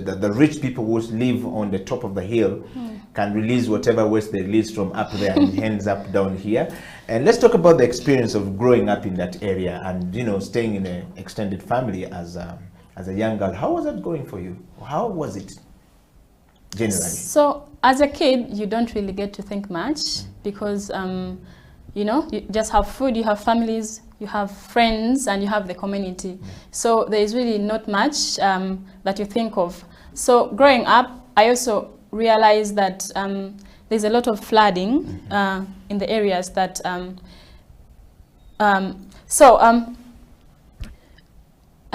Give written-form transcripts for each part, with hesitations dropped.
The rich people who live on the top of the hill can release whatever waste they release from up there and ends up down here. And let's talk about the experience of growing up in that area and, you know, staying in an extended family as a young girl. How was that going for you? How was it generally? So as a kid, you don't really get to think much because, you know, you just have food, you have families, you have friends, and you have the community. So there is really not much that you think of. So growing up, I also realized that there's a lot of flooding in the areas that I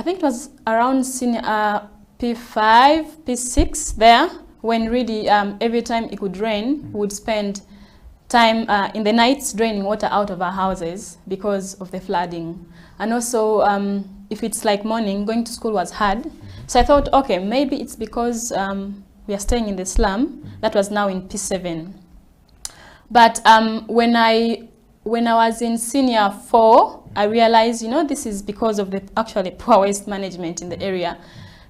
think it was around senior P5, P6 there, when really every time it would rain, we would spend time in the nights draining water out of our houses because of the flooding. And also, if it's like morning, going to school was hard. So I thought, okay, maybe it's because we are staying in the slum. That was now in P7. But when I was in senior 4, I realized, you know, this is because of the actually poor waste management in the area.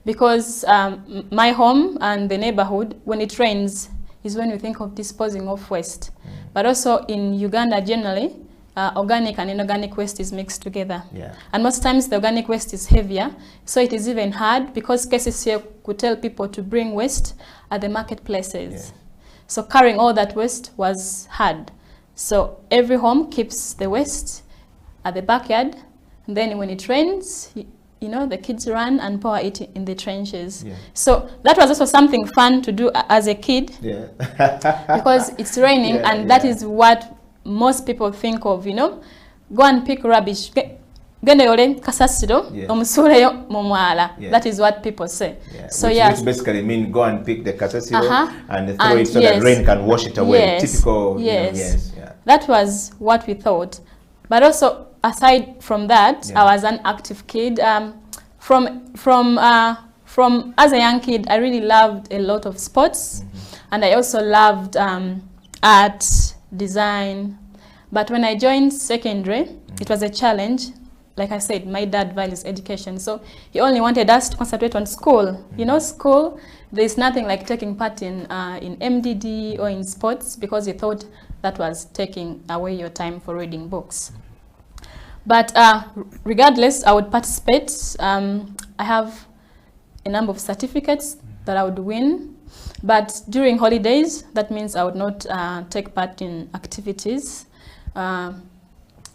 Because my home and the neighborhood, when it rains, is when we think of disposing of waste. But also in Uganda generally, organic and inorganic waste is mixed together. And most times the organic waste is heavier, so it is even hard because KCCA could tell people to bring waste at the marketplaces. So carrying all that waste was hard. So every home keeps the waste at the backyard, and then when it rains, you know, the kids run and pour it in the trenches. So that was also something fun to do as a kid because it's raining and that is what most people think of, you know. Go and pick rubbish. That is what people say. So which basically mean go and pick the kasasiro and throw it so that rain can wash it away. Typical. That was what we thought. But also, aside from that, I was an active kid. From as a young kid, I really loved a lot of sports, and I also loved art, design. But when I joined secondary, it was a challenge. Like I said, my dad values education, so he only wanted us to concentrate on school. You know, school, there's nothing like taking part in MDD or in sports because he thought that was taking away your time for reading books. But regardless, I would participate. I have a number of certificates that I would win. But during holidays, that means I would not take part in activities.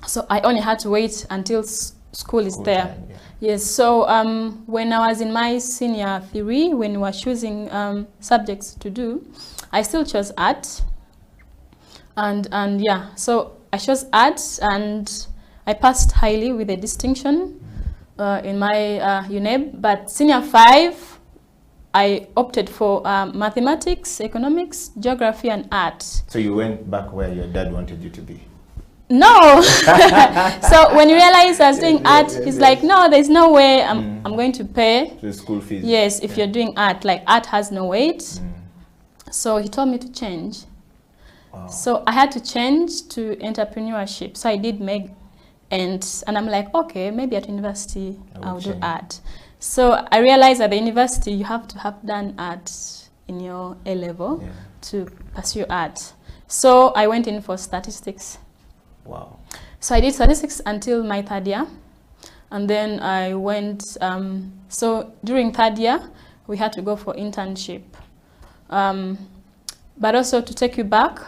So I only had to wait until school is there. Yes, so when I was in my senior 3, when we were choosing subjects to do, I still chose art. And yeah, so I chose art and I passed highly with a distinction in my UNEB. But senior 5, I opted for mathematics, economics, geography, and art. So you went back where your dad wanted you to be? No. So when he realized I was doing art, he's like, no, there's no way I'm going to pay the school fees. Yes, if you're doing art, like art has no weight. So he told me to change. Wow. So I had to change to entrepreneurship. So I did MEG, and I'm like, okay, maybe at university I'll do art. So I realized at the university you have to have done art in your A level to pursue art. So I went in for statistics. Wow. So I did statistics until my 3rd year, and then I went, so during 3rd year, we had to go for internship. But also to take you back,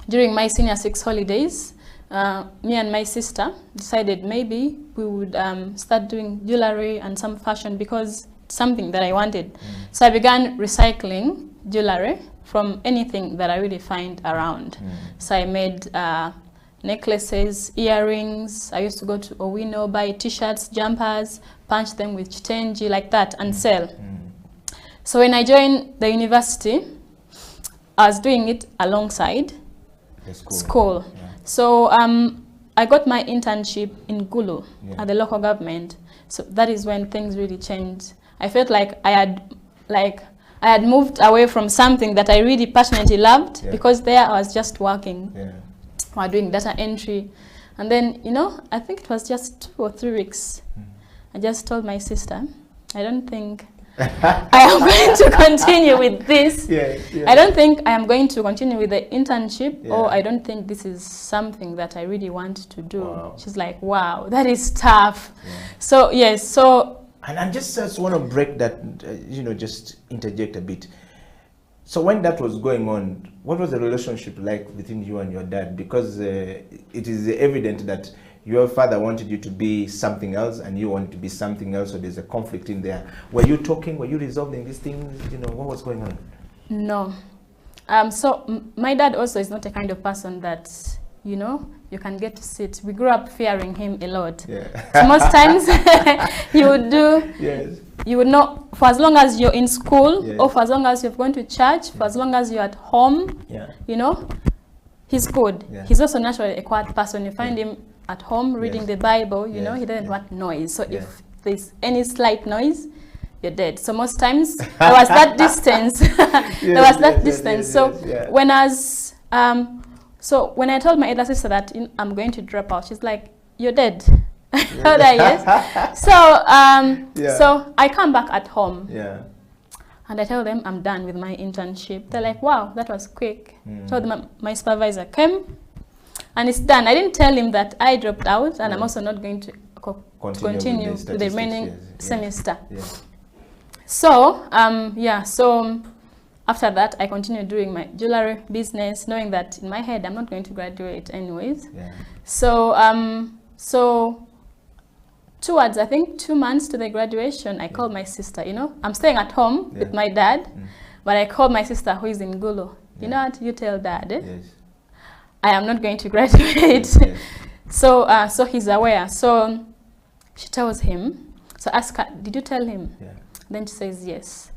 during my senior 6 holidays, me and my sister decided maybe we would start doing jewelry and some fashion because it's something that I wanted. So I began recycling jewelry from anything that I really find around. So I made necklaces, earrings. I used to go to Owino, buy t-shirts, jumpers, punch them with chitenji like that and sell. So when I joined the university, I was doing it alongside the school. So I got my internship in Gulu at the local government. So that is when things really changed. I felt like I had moved away from something that I really passionately loved because there I was just working. While doing data entry. And then, you know, I think it was just 2 or 3 weeks. I just told my sister, I don't think I am going to continue with this. Yes, yes. I don't think I am going to continue with the internship, Yeah. or I don't think this is something that I really want to do. Wow. She's like, wow, that is tough. Yeah. So, yes, so... And I just want to break that, just interject a bit. So when that was going on, what was the relationship like between you and your dad? Because it is evident that your father wanted you to be something else and you wanted to be something else, so there's a conflict in there. Were you talking? Were you resolving these things? What was going on? No. So my dad also is not a kind of person that, you can get to sit. We grew up fearing him a lot. Yeah. So most times he would do, yes. you would know, for as long as you're in school, Yes. or for as long as you've gone to church, for as long as you're at home, Yeah. he's good. Yeah. He's also naturally a quiet person. You find him at home reading Yes. the Bible, he Yes. doesn't Yes. want noise. So Yes. if there's any slight noise, you're dead. So most times there was that distance. There was that distance. Yeah. So when I told my elder sister that I'm going to drop out, she's like, "You're dead." I told her yes. So I come back at home. Yeah. And I tell them I'm done with my internship. They're like, wow, that was quick. So my supervisor came and it's done. I didn't tell him that I dropped out and I'm also not going to continue with the remaining semester. Yeah. So, so after that, I continued doing my jewelry business, knowing that in my head, I'm not going to graduate anyways. Yeah. So towards, I think, 2 months to the graduation, I called my sister, I'm staying at home with my dad, but I called my sister who is in Gulu. You know what? You tell dad, Yes. I am not going to graduate. Yes. So he's aware. So she tells him, so ask her, did you tell him? Yeah. Then she says, yes.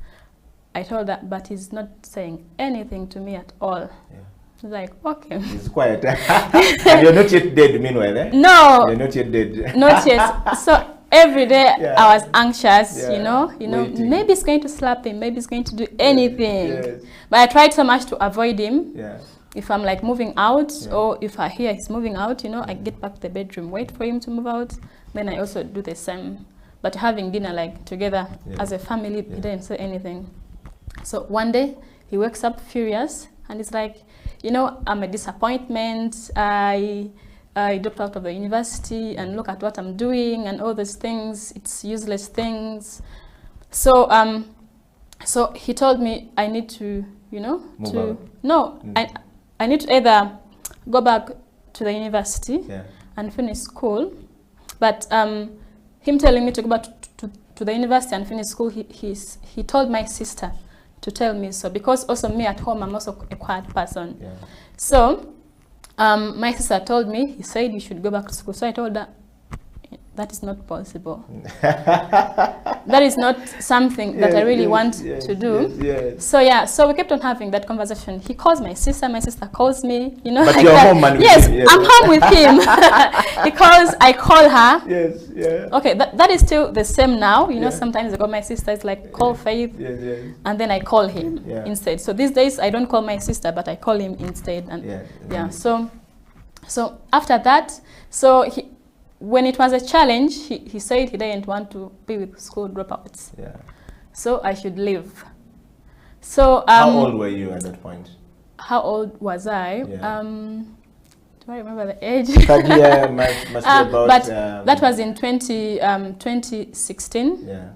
I told her, but he's not saying anything to me at all. Yeah. She's like, okay. He's quiet. And you're not yet dead, meanwhile, eh? No. You're not yet dead. Not yet. So every day I was anxious, Waiting. maybe it's going to slap him, maybe it's going to do anything. Yes. But I tried so much to avoid him. Yeah. If I'm like moving out, or if I hear he's moving out, I get back to the bedroom, wait for him to move out. Then I also do the same. But having dinner like together as a family, he didn't say anything. So one day he wakes up furious and he's like, I'm a disappointment. I dropped out of the university and look at what I'm doing and all those things. It's useless things. So so he told me I need to, Move out. No, I need to either go back to the university and finish school. But him telling me to go back to the university and finish school, he told my sister to tell me so, because also me at home, I'm also a quiet person. Yeah. So my sister told me, he said you should go back to school. So I told her, that is not possible. That is not something that I really want to do. Yes. So we kept on having that conversation. He calls my sister calls me, But like you're that. home and yes, with him. I'm home with him. Because I call her. Yes, yeah. Okay, that is still the same now. Sometimes I call my sister, it's like call Faith, and then I call him instead. So these days I don't call my sister, but I call him instead. And so after that, when it was a challenge, he said he didn't want to be with school dropouts. Yeah. So I should leave. So how old were you at that point? How old was I? Yeah. Do I remember the age? Yeah, must be about. But that was in 2016. Yeah.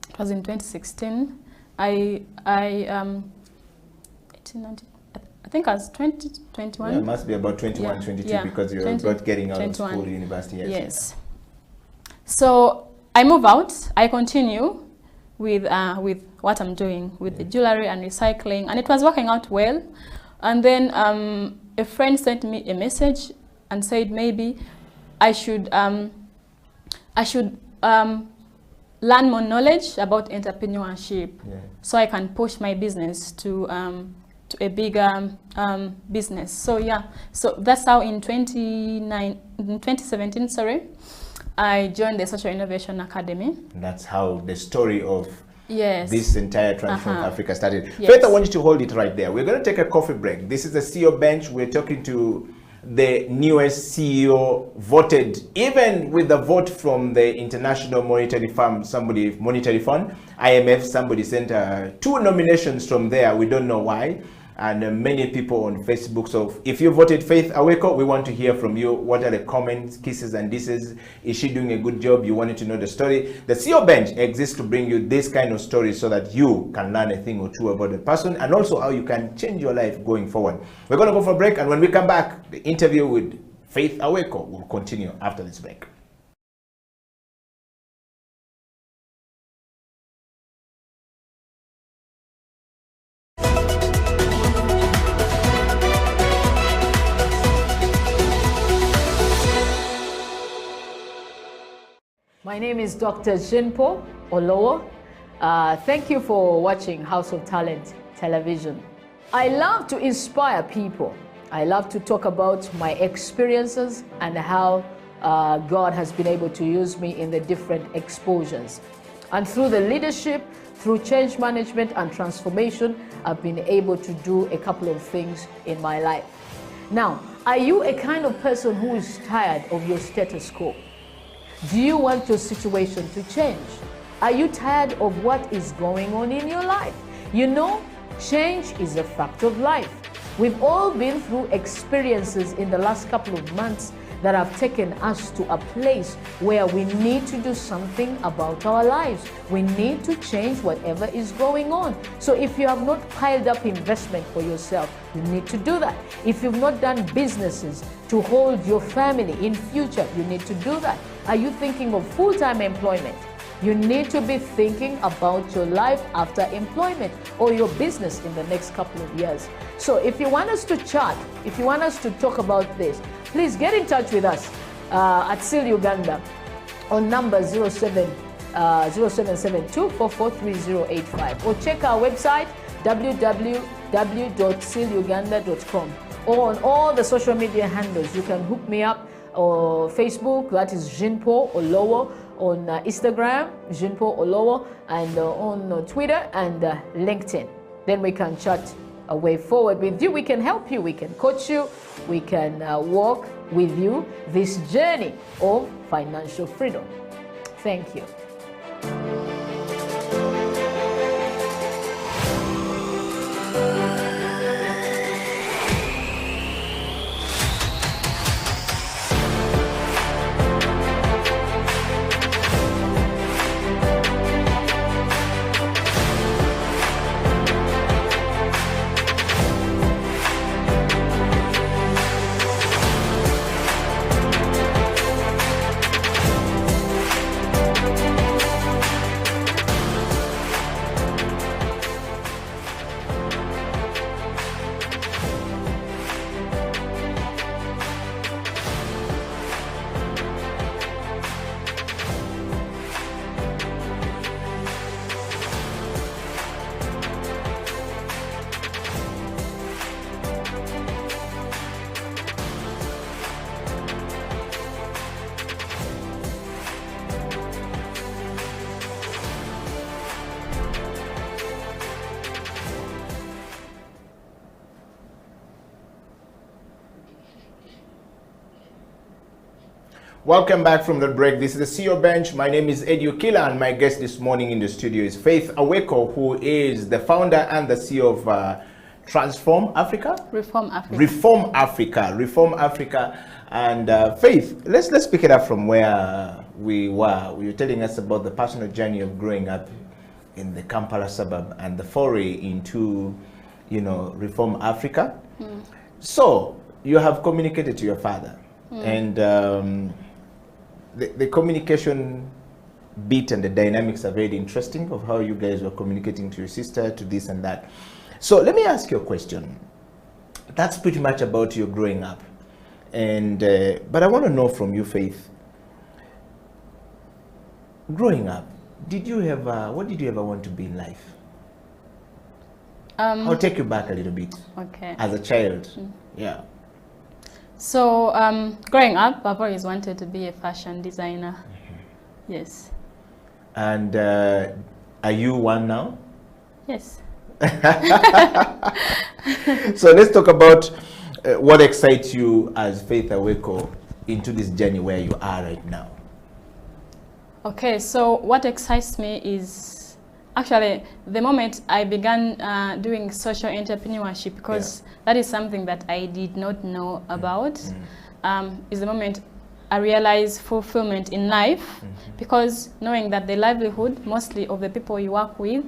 It was in 2016. I 1890. I think I was 21. Yeah, it must be about 21, 22 because you're about getting out of school, university. Yes. So I move out. I continue with what I'm doing with the jewelry and recycling, and it was working out well. And then a friend sent me a message and said maybe I should learn more knowledge about entrepreneurship, so I can push my business to a bigger business. So so that's how in 2017, I joined the Social Innovation Academy. And that's how the story of this entire Transform Africa started. Faith, I want you to hold it right there. We're going to take a coffee break. This is the CEO Bench. We're talking to the newest CEO voted, even with the vote from the International Monetary Fund, IMF, somebody sent 2 nominations from there. We don't know why. And many people on Facebook. So if you voted Faith Aweko, we want to hear from you. What are the comments, kisses and disses? Is she doing a good job? You wanted to know the story. The CEO bench exists to bring you this kind of stories so that you can learn a thing or two about the person and also how you can change your life going forward. We're going to go for a break, and when we come back, the interview with Faith Aweko will continue after this break. My name is Dr. Jinpo Olowo. Thank you for watching House of Talent Television. I love to inspire people. I love to talk about my experiences and how God has been able to use me in the different exposures. And through the leadership, through change management and transformation, I've been able to do a couple of things in my life. Now, are you a kind of person who is tired of your status quo? Do you want your situation to change? Are you tired of what is going on in your life? You know, change is a fact of life. We've all been through experiences in the last couple of months that have taken us to a place where we need to do something about our lives. We need to change whatever is going on. So if you have not piled up investment for yourself, you need to do that. If you've not done businesses to hold your family in future, you need to do that. Are you thinking of full-time employment? You need to be thinking about your life after employment or your business in the next couple of years. So if you want us to chat, if you want us to talk about this, please get in touch with us at SIL Uganda on number 0772443085 or check our website www.siluganda.com, or on all the social media handles. You can hook me up or Facebook, that is Jinpo Olowo, on Instagram, Jinpo Olowo, and on Twitter and LinkedIn. Then we can chat a way forward with you. We can help you, we can coach you, we can walk with you this journey of financial freedom. Thank you. Welcome back from the break. This is the CEO Bench. My name is Eddie Okila, and my guest this morning in the studio is Faith Aweko, who is the founder and the CEO of Reform Africa. Reform Africa. And Faith, let's pick it up from where we were. You were telling us about the personal journey of growing up in the Kampala suburb and the foray into, Reform Africa. So you have communicated to your father, and the communication bit and the dynamics are very interesting of how you guys were communicating to your sister, to this and that. So let me ask you a question. That's pretty much about your growing up. And but I want to know from you, Faith, growing up, what did you ever want to be in life? I'll take you back a little bit. Okay. As a child. Yeah. So growing up, I've always wanted to be a fashion designer. Yes. And are you one now? Yes. So let's talk about what excites you as Faith Aweko into this journey where you are right now? Okay, so what excites me is actually the moment I began doing social entrepreneurship, because that is something that I did not know about, is the moment I realized fulfillment in life, because knowing that the livelihood mostly of the people you work with,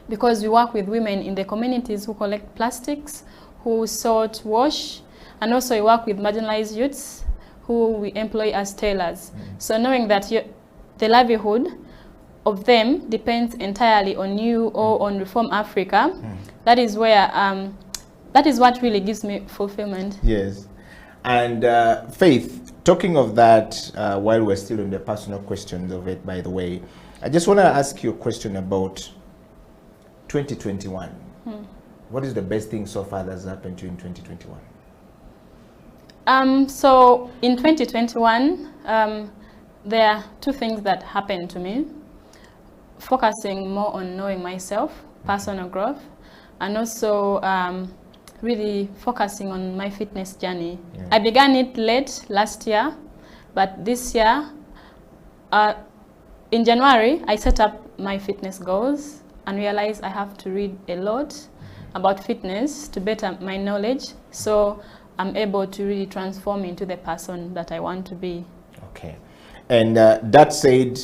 because we work with women in the communities who collect plastics, who sort, wash, and also we work with marginalized youths who we employ as tailors. So knowing that the livelihood of them depends entirely on you or on Reform Africa, that is where, that is what really gives me fulfillment. Yes. And Faith, talking of that, while we're still on the personal questions of it, by the way, I just want to ask you a question about 2021. What is the best thing so far that's happened to you in 2021? So in 2021, there are two things that happened to me. Focusing more on knowing myself, personal growth, and also really focusing on my fitness journey. I began it late last year, but this year, in January, I set up my fitness goals and realized I have to read a lot about fitness to better my knowledge, so I'm able to really transform into the person that I want to be. Okay. And that said,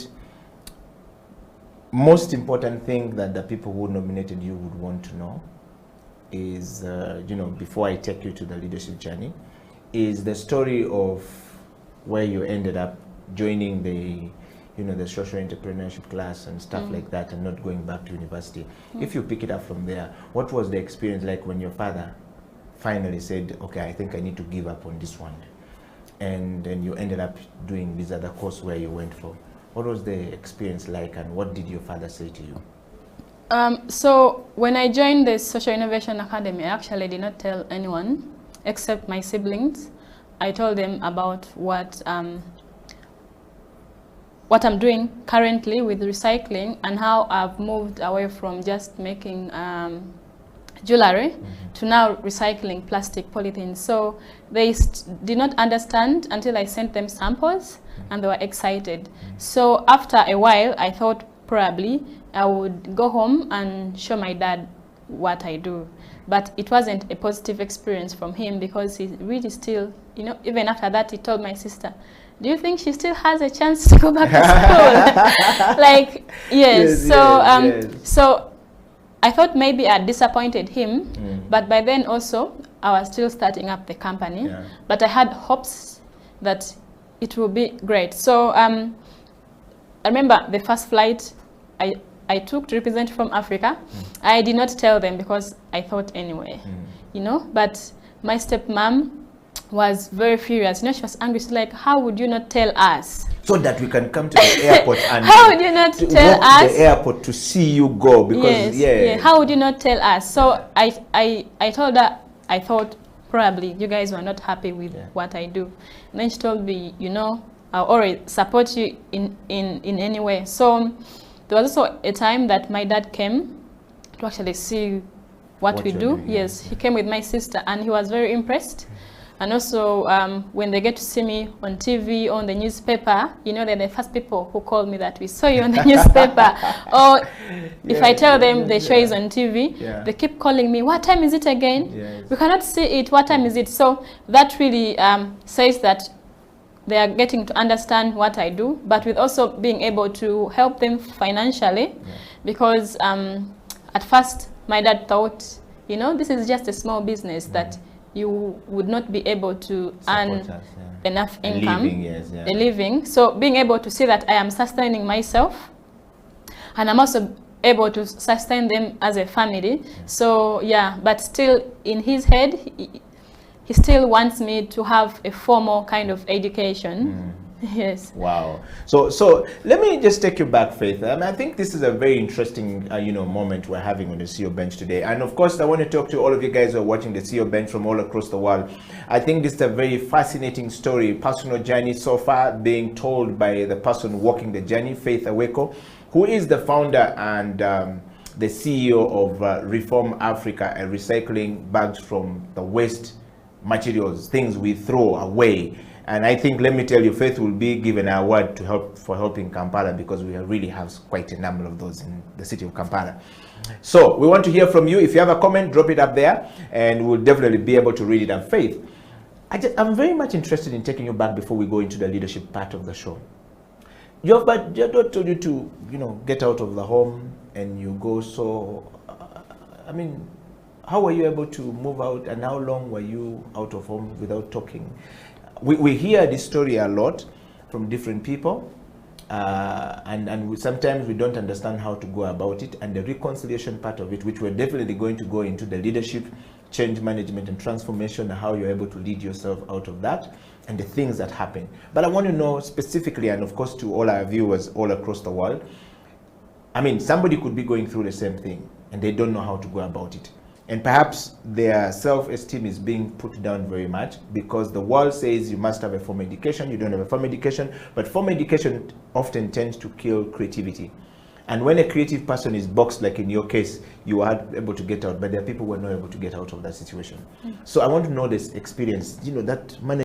most important thing that the people who nominated you would want to know is, you know, before I take you to the leadership journey, is the story of where you ended up joining the, you know, the social entrepreneurship class and stuff like that, and not going back to university. If you pick it up from there, what was the experience like when your father finally said, okay, I think I need to give up on this one, and then you ended up doing this other course where you went for? What was the experience like, and what did your father say to you? So when I joined the Social Innovation Academy, I actually did not tell anyone except my siblings. I told them about what I'm doing currently with recycling, and how I've moved away from just making jewelry to now recycling plastic polythene. So they did not understand until I sent them samples, and they were excited. So after a while, I thought probably I would go home and show my dad what I do. But it wasn't a positive experience from him, because he really still, you know, even after that, he told my sister, do you think she still has a chance to go back to school? Like, yes. So I thought maybe I disappointed him, but by then also I was still starting up the company. But I had hopes that it will be great. So I remember the first flight I took to represent from Africa. I did not tell them, because I thought anyway, you know. But my stepmom was very furious. You know, she was angry. She's like, how would you not tell us? So that we can come to the airport and how would you not tell us? To the airport to see you go, because how would you not tell us? So I told her I thought probably you guys were not happy with what I do. And then she told me, you know, I'll always support you in any way. So there was also a time that my dad came to actually see what we do. Yes, he came with my sister, and he was very impressed. And also, when they get to see me on TV, on the newspaper, you know, they're the first people who call me that we saw you on the newspaper. Or if I tell them the show is on TV, they keep calling me, what time is it again? We cannot see it, what time is it? So that really says that they are getting to understand what I do, but with also being able to help them financially, because at first my dad thought, you know, this is just a small business that you would not be able to earn enough income, a living. So being able to see that I am sustaining myself, and I'm also able to sustain them as a family. So yeah, but still in his head, he still wants me to have a formal kind of education. Yes. Wow. So let me just take you back, Faith. I think this is a very interesting, you know, moment we're having on the CEO Bench today. And of course, I want to talk to all of you guys who are watching the CEO Bench from all across the world. I think this is a very fascinating story, personal journey so far being told by the person walking the journey, Faith Aweko, who is the founder and the CEO of Reform Africa, recycling bags from the waste materials, things we throw away. And I think, let me tell you, Faith will be given an award for helping Kampala, because we really have quite a number of those in the city of Kampala. So we want to hear from you. If you have a comment, drop it up there, and we'll definitely be able to read it. And Faith, I'm very much interested in taking you back before we go into the leadership part of the show. Your dad told you to, get out of the home, and you go. So, I mean, how were you able to move out, and how long were you out of home without talking? We hear this story a lot from different people, and sometimes we don't understand how to go about it, and the reconciliation part of it, which we're definitely going to go into, the leadership, change management and transformation, and how you're able to lead yourself out of that, and the things that happen. But I want to know specifically, and of course to all our viewers all across the world, I mean, somebody could be going through the same thing and they don't know how to go about it. And perhaps their self-esteem is being put down very much because the world says you must have a formal education, you don't have a formal education, but formal education often tends to kill creativity. And when a creative person is boxed, like in your case, you are able to get out, but there are people who are not able to get out of that situation. So I want to know this experience, that